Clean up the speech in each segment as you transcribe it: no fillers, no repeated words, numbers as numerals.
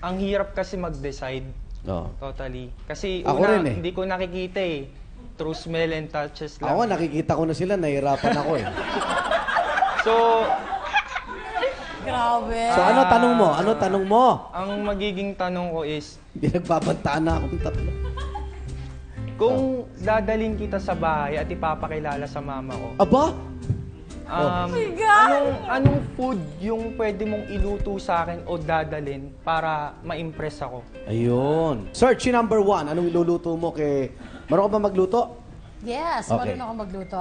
Ang hirap kasi mag-decide. Oo. Totally. Kasi Ako una, rin eh. hindi ko nakikita eh. Through smell and touches lang. Ako, nakikita ko na sila, nahihirapan ako eh. So, Grabe. So, ano tanong mo? Ano tanong mo? ang magiging tanong ko is, Hindi nagbabantaan na akong tatlo. kung dadalhin kita sa bahay at ipapakilala sa mama ko, Aba? anong food yung pwede mong iluto sa akin o dadalhin para ma-impress ako? Ayun. Search number 1. Anong iluluto mo kay... Meron ka ba magluto? Yes, Okay. marunong ako magluto.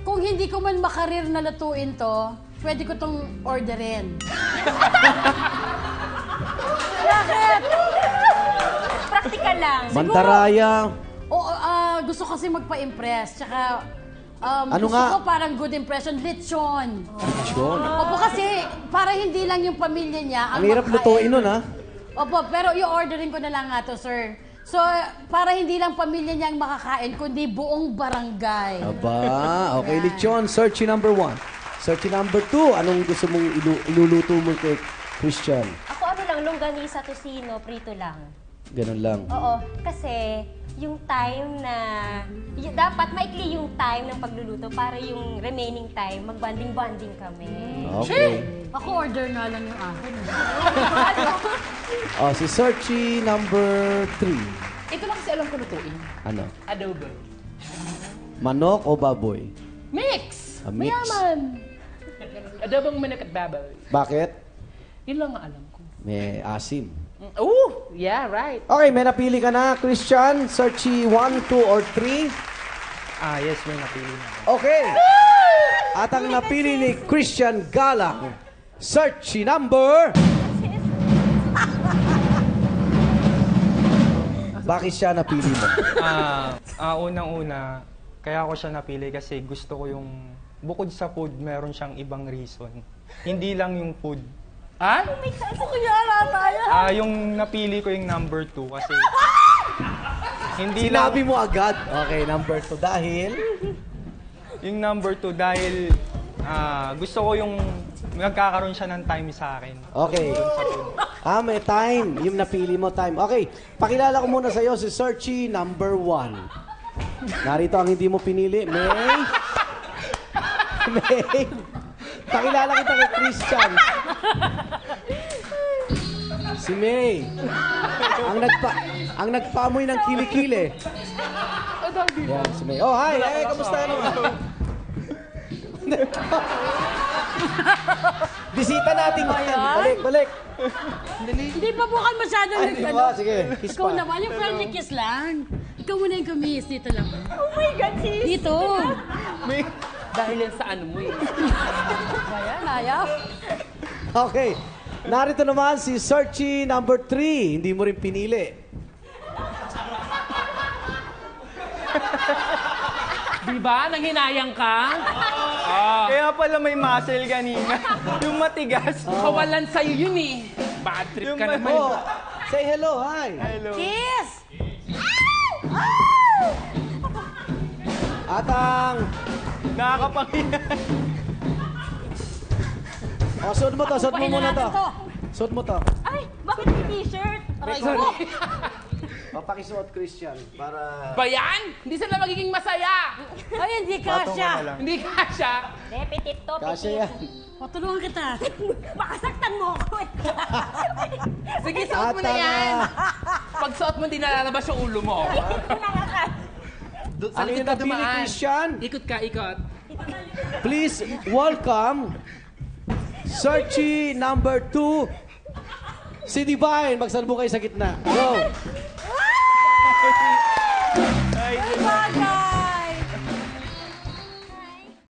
Kung hindi ko man makarir na lutuin to, pwede ko tong orderin. Bakit? Practical lang. Mandaraya. Gusto kasi magpa-impress. Tsaka, Ano gusto nga? ko parang good impression. Lechon. Lechon. Opo, kasi para hindi lang yung pamilya niya Ang hirap makain. lutuin nun, ha? Opo, pero i-orderin ko na lang nga to, sir. So, para hindi lang pamilya niya ang makakain, kundi buong barangay. Aba, okay, lechon. Search number 1. Search number 2. Anong gusto mong iluluto mo kay Christian? Ako ano lang, longganisa, tocino, prito lang. Ganun lang. Oo, kasi yung time na... dapat maikli yung time ng pagluluto para yung remaining time, mag-bonding-bonding kami. Okay. Ako order na lang yung akin. Oh, si Searchy number 3. Ito lang kasi alam ko lutuin. Ano? Adobo. Manok o baboy? Mix! A mix. Mayaman! Adobong manok at baboy. Bakit? Yun lang ang alam ko. May asim. Oh, yeah, right. Okay, may napili ka na, Christian. Searchy 1, 2, or 3. Yes, may napili na. Okay. At ang napili ni Christian Galang, Searchy number... Bakit siya napili mo? Unang-una, kaya ako siya napili kasi gusto ko yung, bukod sa food, meron siyang ibang reason. Hindi lang yung food. Ha? Yung napili ko yung number 2 kasi hindi lang Sinabi mo agad. Okay, number 2 dahil... yung number 2 dahil gusto ko yung nagkakaroon siya ng time sa akin. Okay. May time. Yung napili mo, time. Okay. Pakilala ko muna sa'yo si Searchy number 1. Narito ang hindi mo pinili. May. Pakilala kita kay Christian. Si May. Ang nagpaamoy ng kilikili. Yan, si May. Oh, hi. Kamusta naman? Bisita natin yan. Balik. Hindi pa bukan masyado Ay, di ba? Sige, kiss Ikaw pa. naman, yung friendly kiss lang. Ikaw muna yung kumis. Dito lang. Oh my God, sis! Dito. Dahil yan sa ano mo eh. Ayan, ayaw. Okay. Narito naman si Searchy number 3. Hindi mo rin pinili. Diba? Nanghinayang ka? Kaya pala may muscle kanina. Yung matigas. Kawalan sa'yo yun eh. Bad trip ka naman. Oh, say hello, hi. Hello. Kiss! At ang... Nakakapanginan. Oh, suot mo to. Suot mo Pahin na muna natin to. to. Suot mo to. Ay, bakit yung t-shirt? Aray ko. Pakisuot, Christian, para... Ba yan? Hindi sila magiging masaya. Ay, hindi Patong ka na kasya. lang. Hindi ka siya. Petit to, Kasi petit. yan. Patulungan kita. Baka saktan mo ako. Sige, suot mo na yan. Pag suot mo, hindi nalalabas yung ulo mo. Ang napili, Christian, Ikot ka, ikot. please welcome Searchy number 2, si Divine. Magsalbo kayo sa gitna. Go!